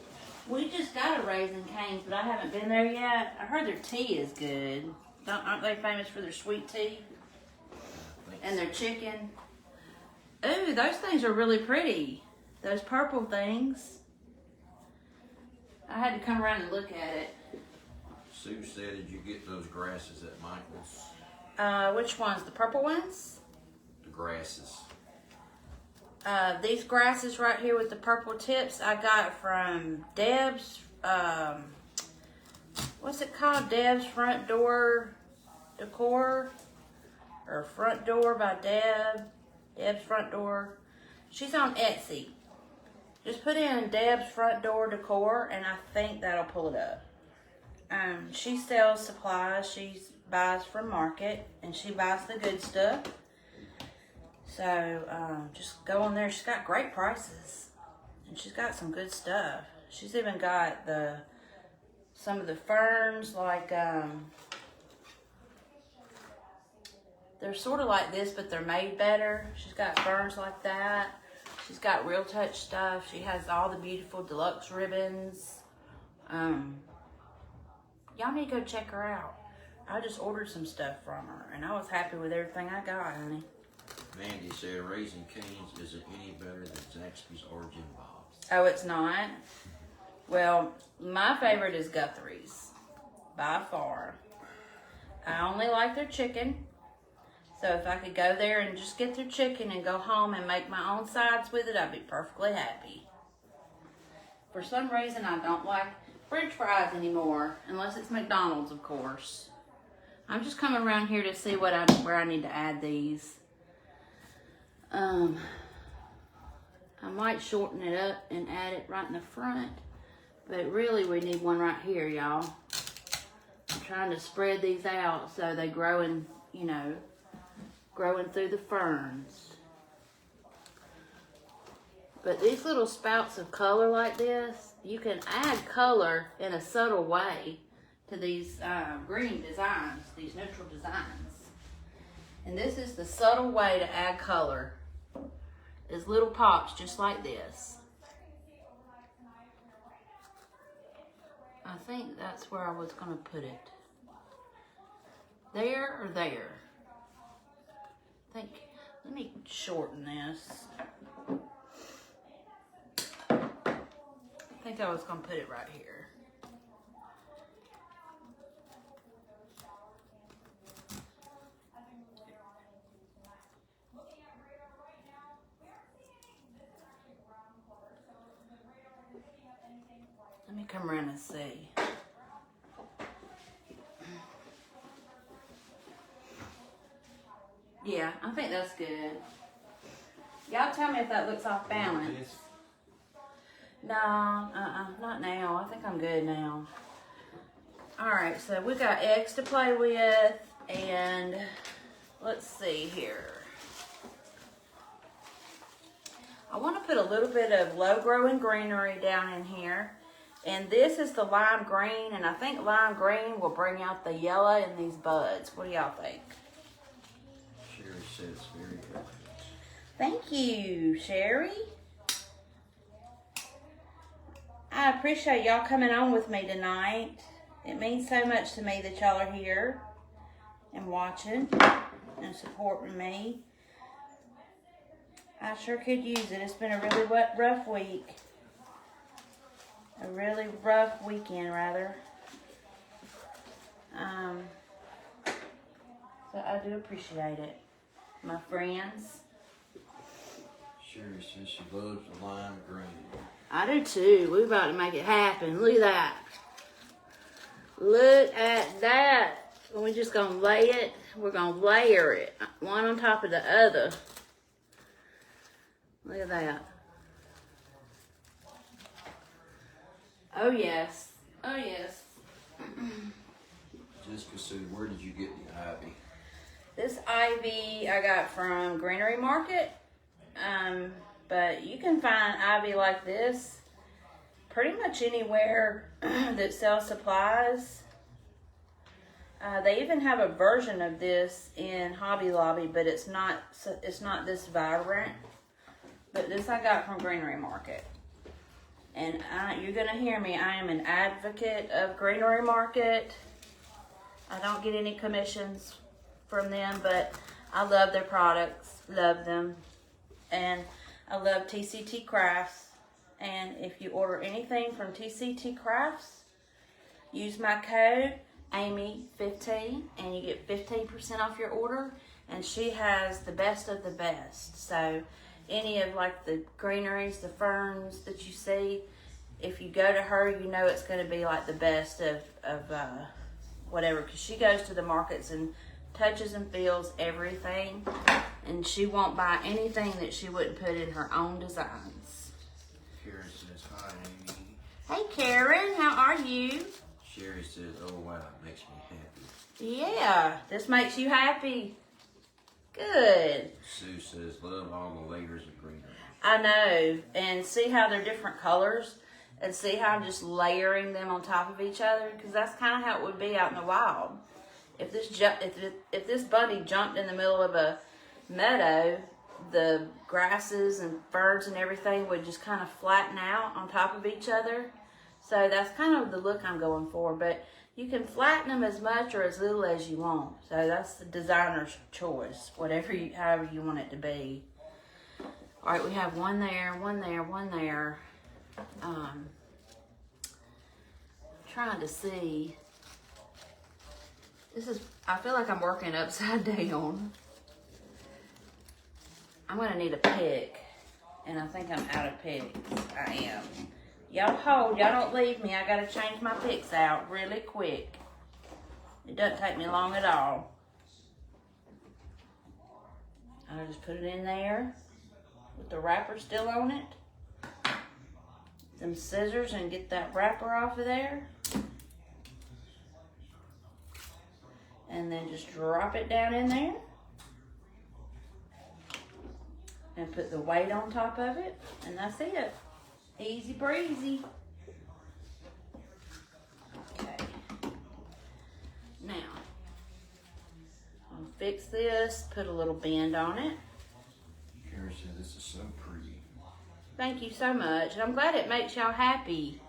We just got a Raising Cane's, but I haven't been there yet. I heard their tea is good. Aren't they famous for their sweet tea? And their chicken? Ooh, those things are really pretty. Those purple things. I had to come around and look at it. Sue said, did you get those grasses at Michael's? Which ones? The purple ones? The grasses. These grasses right here with the purple tips, I got from Deb's, what's it called? Deb's Front Door Decor. or Front Door by Deb. Deb's Front Door. She's on Etsy. Just put in Deb's Front Door Decor, and I think that'll pull it up. She sells supplies. She buys from market, and she buys the good stuff. So just go on there. She's got great prices, and she's got some good stuff. She's even got some of the ferns, like they're sort of like this, but they're made better. She's got ferns like that. She's got Real Touch stuff. She has all the beautiful deluxe ribbons. Y'all need to go check her out. I just ordered some stuff from her, and I was happy with everything I got, honey. Mandy said Raising Cane's isn't any better than Zaxby's or Jim Bob's. Oh, it's not? Well, my favorite is Guthrie's, by far. I only like their chicken. So if I could go there and just get their chicken and go home and make my own sides with it, I'd be perfectly happy. For some reason, I don't like French fries anymore, unless it's McDonald's, of course. I'm just coming around here to see where I need to add these. I might shorten it up and add it right in the front, but really we need one right here, y'all. I'm trying to spread these out so they grow in, growing through the ferns. But these little spouts of color like this, you can add color in a subtle way to these green designs, these neutral designs. And this is the subtle way to add color, is little pops just like this. I think that's where I was going to put it. There or there? Let me shorten this. I think I was going to put it right here. Let me come around and see. Yeah, I think that's good. Y'all tell me if that looks off balance. No, not now. I think I'm good now. Alright, so we got eggs to play with, and let's see here. I want to put a little bit of low-growing greenery down in here. And this is the lime green, and I think lime green will bring out the yellow in these buds. What do y'all think? Sherry says very good. Thank you, Sherry. I appreciate y'all coming on with me tonight. It means so much to me that y'all are here and watching and supporting me. I sure could use it. It's been a really rough week. A really rough weekend, rather. So I do appreciate it, my friends. Sherry says she loves the lime green. I do too. We're about to make it happen. Look at that. Look at that. We're just going to lay it. We're going to layer it. One on top of the other. Look at that. Oh, yes. Oh, yes. Jessica said, where did you get the ivy? This ivy I got from Greenery Market. But you can find ivy like this pretty much anywhere that sells supplies. They even have a version of this in Hobby Lobby, but it's not this vibrant. But this I got from Greenery Market. And you're going to hear me, I am an advocate of Greenery Market. I don't get any commissions from them, but I love their products, love them. And I love TCT Crafts. And if you order anything from TCT Crafts, use my code Amy15 and you get 15% off your order. And she has the best of the best. So any of like the greeneries, the ferns that you see, if you go to her, you know it's going to be like the best of whatever, because she goes to the markets and touches and feels everything. And she won't buy anything that she wouldn't put in her own designs. Karen says, hi, Amy. Hey, Karen, how are you? Sherry says, oh, wow, it makes me happy. Yeah, this makes you happy. Good. Sue says, love all the layers of greenery. I know. And see how they're different colors? And see how I'm just layering them on top of each other? Because that's kind of how it would be out in the wild. If this bunny jumped in the middle of a meadow, the grasses and ferns and everything would just kind of flatten out on top of each other. So that's kind of the look I'm going for. But you can flatten them as much or as little as you want. So that's the designer's choice, however you want it to be. All right, we have one there, one there, one there. Trying to see. I feel like I'm working upside down. I'm gonna need a pick, and I think I'm out of picks. I am. Y'all hold, y'all don't leave me. I gotta change my picks out really quick. It doesn't take me long at all. I'll just put it in there with the wrapper still on it. Some scissors and get that wrapper off of there. And then just drop it down in there. And put the weight on top of it. And that's it. Easy breezy. Okay. Now, I'll fix this, put a little bend on it. Karen said, this is so pretty. Thank you so much. I'm glad it makes y'all happy.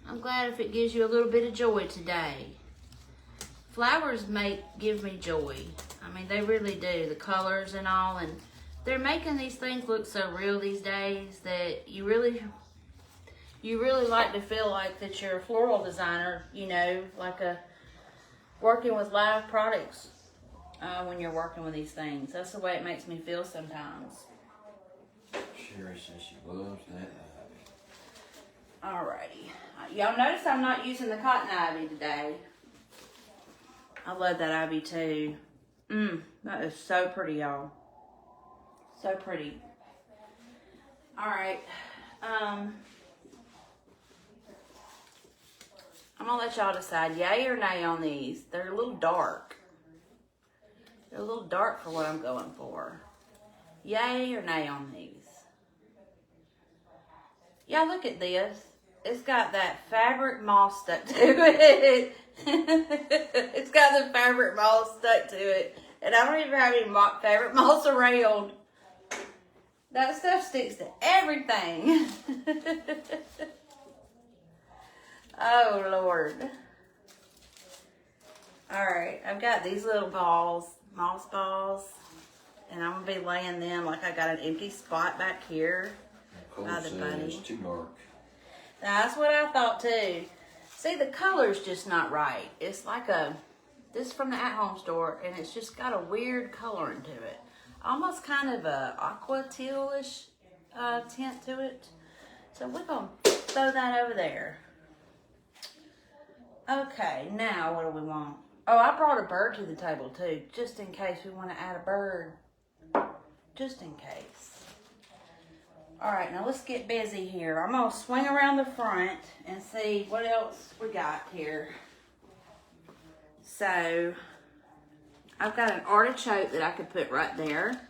I'm glad if it gives you a little bit of joy today. Flowers give me joy. I mean, they really do. The colors and all. And they're making these things look so real these days that you really like to feel like that you're a floral designer, you know, like working with live products when you're working with these things. That's the way it makes me feel sometimes. Sherry says she loves that ivy. Alrighty. Y'all notice I'm not using the cotton ivy today. I love that ivy too. That is so pretty, y'all. So pretty. Alright. I'm gonna let y'all decide yay or nay on these. They're a little dark. They're a little dark for what I'm going for. Yay or nay on these? Yeah, look at this. It's got that fabric moss stuck to it. It's got the fabric moss stuck to it. And I don't even have any fabric moss around. That stuff sticks to everything. Oh, Lord. Alright, I've got these little balls, moss balls. And I'm going to be laying them like I got an empty spot back here. Cole By the says bunny. it's too dark. That's what I thought too. See, the color's just not right. It's like this is from the at-home store, and it's just got a weird coloring to it. Almost kind of a aqua tealish tint to it. So we're going to throw that over there. Okay, now what do we want? Oh, I brought a bird to the table too, just in case we want to add a bird. Just in case. All right, now let's get busy here. I'm going to swing around the front and see what else we got here. So, I've got an artichoke that I could put right there.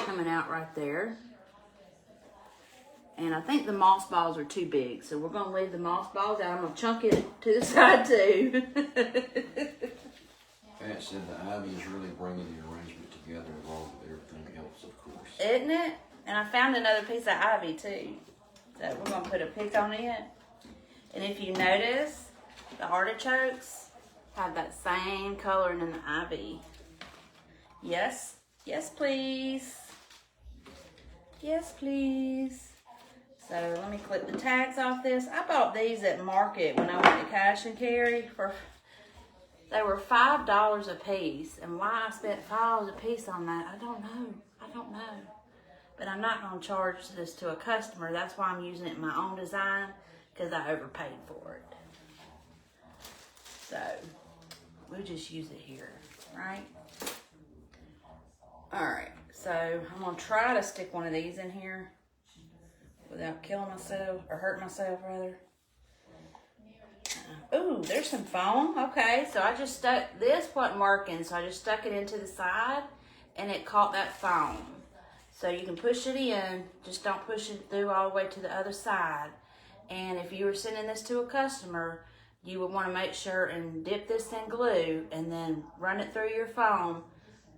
Coming out right there. And I think the moss balls are too big, so we're going to leave the moss balls out. I'm going to chunk it to the side too. Pat said the ivy is really bringing the arrangement together along with everything else, of course. Isn't it? And I found another piece of ivy too. So we're going to put a pick on it. And if you notice, the artichokes have that same coloring in the ivy. Yes. Yes, please. Yes, please. So let me clip the tags off this. I bought these at Market when I went to Cash and Carry. They were $5 a piece. And why I spent $5 a piece on that, I don't know. I don't know. But I'm not going to charge this to a customer. That's why I'm using it in my own design, because I overpaid for it. So, we'll just use it here, right? All right, so I'm gonna try to stick one of these in here without killing myself, or hurting myself rather. Ooh, there's some foam. Okay, so I just stuck, this wasn't working, so I just stuck it into the side and it caught that foam. So you can push it in, just don't push it through all the way to the other side. And if you were sending this to a customer, you would want to make sure and dip this in glue and then run it through your foam,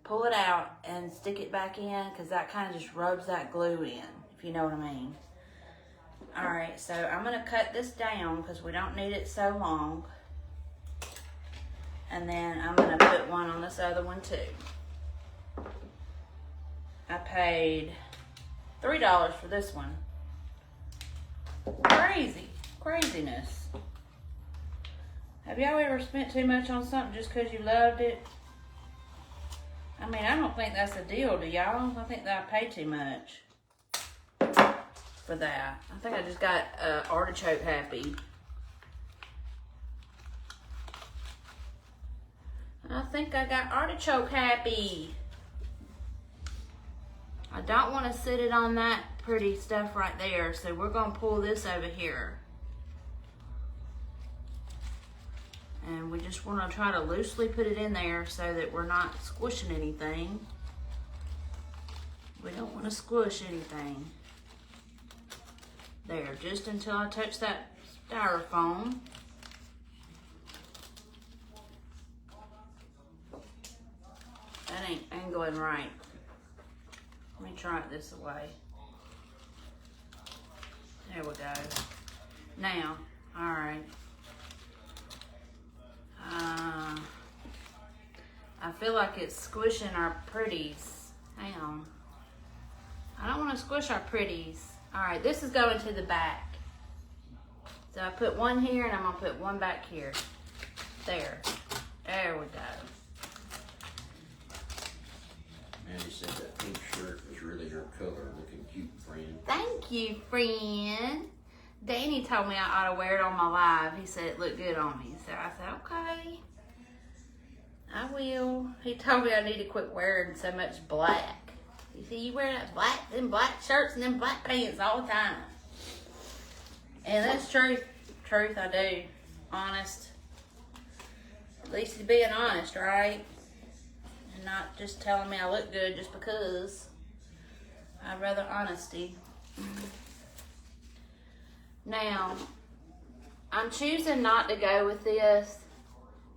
pull it out and stick it back in, because that kind of just rubs that glue in, if you know what I mean. All right, so I'm gonna cut this down because we don't need it so long. And then I'm gonna put one on this other one too. I paid $3 for this one. Craziness. Have y'all ever spent too much on something just because you loved it? I mean, I don't think that's a deal, do y'all? I think that I paid too much for that. I think I just got artichoke happy. I think I got artichoke happy. I don't want to sit it on that pretty stuff right there, so we're going to pull this over here. And we just want to try to loosely put it in there so that we're not squishing anything. We don't want to squish anything. There, just until I touch that styrofoam. That ain't angling right. Let me try it this way. There we go. Now, all right. I feel like it's squishing our pretties. Hang on. I don't want to squish our pretties. All right, this is going to the back. So I put one here and I'm gonna put one back here. There we go. Mandy said that pink shirt was really her color. Looking cute, friend. Thank you, friend. Danny told me I ought to wear it on my live. He said it looked good on me. So I said, okay, I will. He told me I need to quit wearing so much black. You see, you wear that black, them black shirts and them black pants all the time. And that's truth. Truth, I do. Honest. At least he's being honest, right? And not just telling me I look good just because. I'd rather honesty. Now, I'm choosing not to go with this.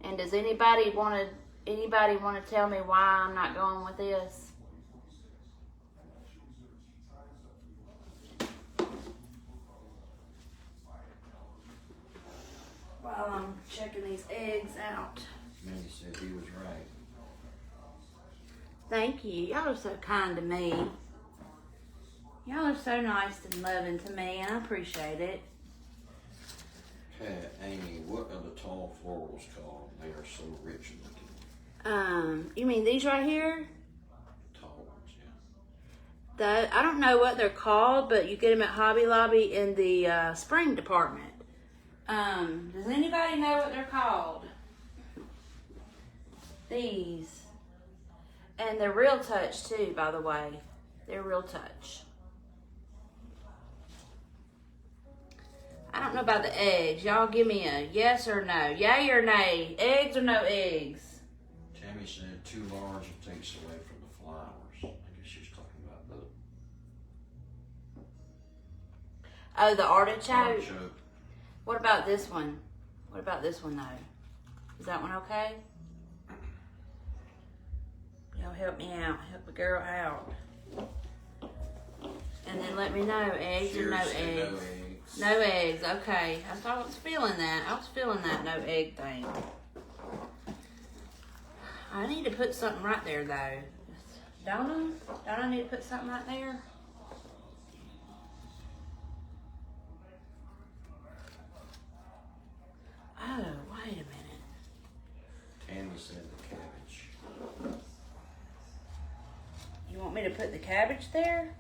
And does anybody want to tell me why I'm not going with this? While I'm checking these eggs out. Mandy said he was right. Thank you. Y'all are so kind to me. Y'all are so nice and loving to me, and I appreciate it. Pat, Amy, what are the tall florals called? They are so rich looking. You mean these right here? Tall ones, yeah. I don't know what they're called, but you get them at Hobby Lobby in the spring department. Does anybody know what they're called? These. And they're Real Touch too, by the way. They're Real Touch. I don't know about the eggs. Y'all give me a yes or no. Yay or nay. Eggs or no eggs? Tammy said 2 large and takes away from the flowers. I guess she's talking about the Oh, the artichoke? artichoke. What about this one? What about this one, though? Is that one okay? Y'all help me out. Help a girl out. And then let me know, eggs or no Cheers to eggs? no eggs. No eggs, okay. I was feeling that. I was feeling that no egg thing. I need to put something right there, though. Don't I? Don't I need to put something right there? Oh, wait a minute. Tammy said the cabbage. You want me to put the cabbage there?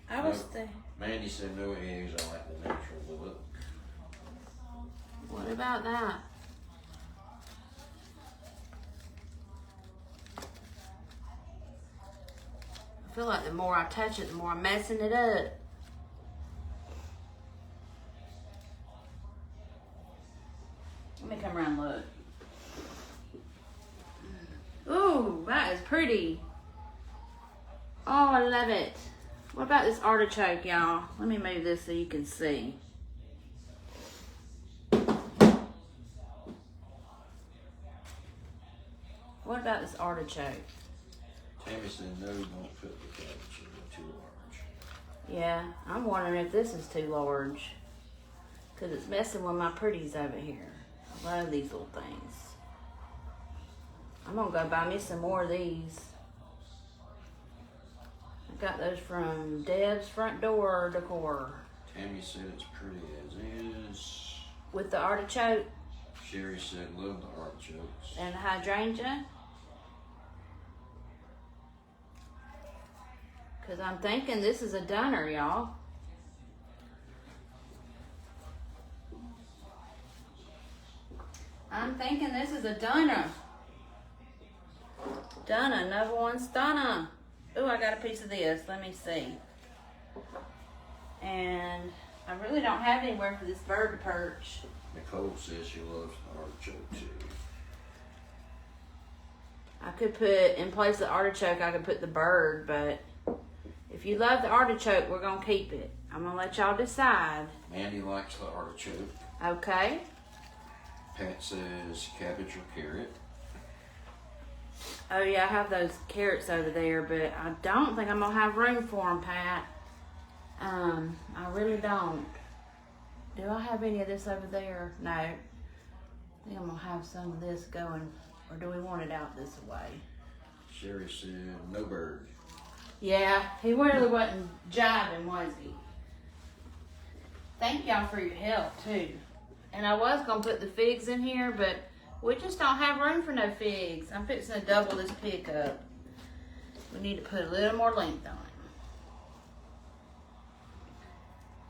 I was No. Mandy said no eggs. I like the natural look. What about that? feel like the more I touch it, the more I'm messing it up. Let me come around and look. Ooh, that is pretty. Oh, I love it. What about this artichoke, y'all? Let me move this so you can see. What about this artichoke? Tammy said no, don't put the cabbage in, they're too large. Yeah, I'm wondering if this is too large. Because it's messing with my pretties over here. I love these little things. I'm going to go buy me some more of these. I got those from Deb's Front Door Decor. Tammy said it's pretty as is. With the artichoke Sherry said love the artichokes. and the hydrangea. Because I'm thinking this is a dunner, y'all. I'm thinking this is a dunner. Dunner, number one stunner. Ooh, I got a piece of this. Let me see. And I really don't have anywhere for this bird to perch. Nicole says she loves the artichoke too. I could put, in place of the artichoke, I could put the bird, but if you love the artichoke, we're going to keep it. I'm going to let y'all decide. Mandy likes the artichoke. Okay? Pat says cabbage or carrot. Oh, yeah, I have those carrots over there, but I don't think I'm going to have room for them, Pat. I really don't. Do I have any of this over there? No. I think I'm going to have some of this going, or do we want it out this way? Sherry said no bird. Yeah, he really wasn't jiving, was he? Thank y'all for your help, too. And I was going to put the figs in here, but we just don't have room for no figs. I'm fixing to double this pickup. We need to put a little more length on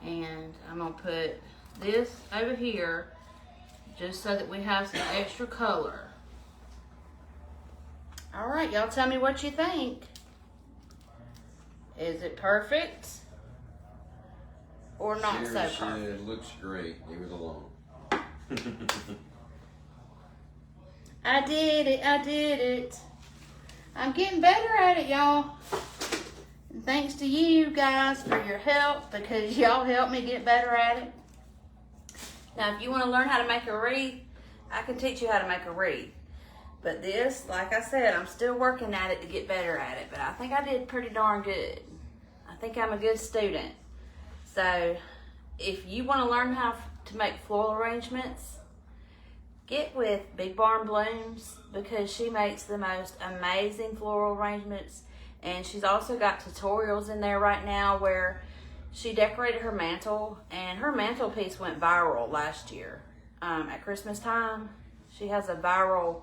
it. And I'm going to put this over here just so that we have some extra color. All right, y'all tell me what you think. Is it perfect? Or not so Sherry perfect? said looks great. Leave it alone. I did it. I did it. I'm getting better at it, y'all. And thanks to you guys for your help, because y'all helped me get better at it. Now, if you want to learn how to make a wreath, I can teach you how to make a wreath. But this, like I said, I'm still working at it to get better at it. But I think I did pretty darn good. I think I'm a good student. So, if you want to learn how to make floral arrangements, get with Big Barn Blooms, because she makes the most amazing floral arrangements. And she's also got tutorials in there right now where she decorated her mantle, and her mantelpiece went viral last year at Christmas time. She has a viral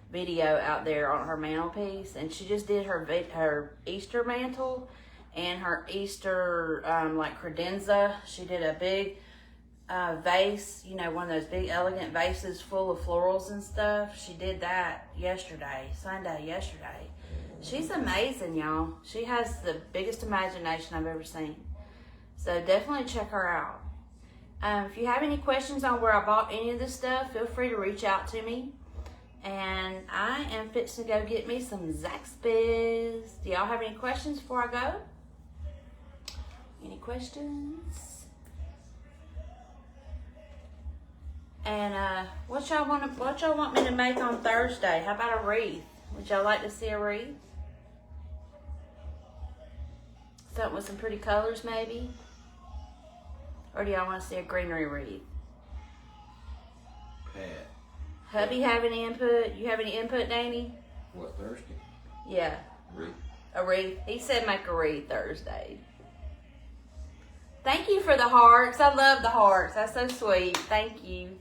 video out there on her mantelpiece, and she just did her Easter mantle and her Easter like credenza. She did a big vase, you know, one of those big elegant vases full of florals and stuff. She did that Sunday yesterday. She's amazing, y'all. She has the biggest imagination I've ever seen. So definitely check her out. If you have any questions on where I bought any of this stuff, feel free to reach out to me. And I am fixing to go get me some Zaxby's. Do y'all have any questions before I go? Any questions? And what y'all want me to make on Thursday? How about a wreath? Would y'all like to see a wreath? Something with some pretty colors, maybe? Or do y'all want to see a greenery wreath? Pat. Hubby have any input? You have any input, Danny? What, Thursday? Yeah. Wreath. A wreath. He said make a wreath Thursday. Thank you for the hearts. I love the hearts. That's so sweet. Thank you.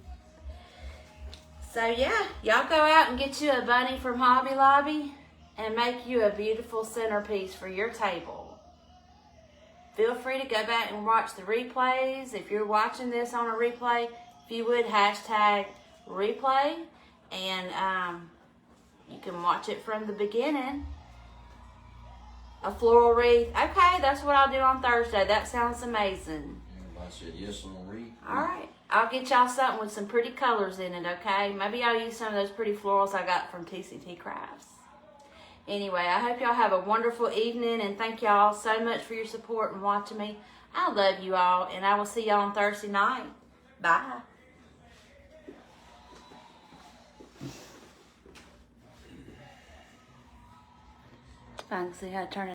So yeah, y'all go out and get you a bunny from Hobby Lobby and make you a beautiful centerpiece for your table. Feel free to go back and watch the replays. If you're watching this on a replay, if you would, hashtag replay. And you can watch it from the beginning. A floral wreath. Okay, that's what I'll do on Thursday. That sounds amazing. Everybody said yes on the wreath. All right. I'll get y'all something with some pretty colors in it, okay? Maybe I'll use some of those pretty florals I got from TCT Crafts. Anyway, I hope y'all have a wonderful evening, and thank y'all so much for your support and watching me. I love you all, and I will see y'all on Thursday night. Bye. If I can see how to turn it.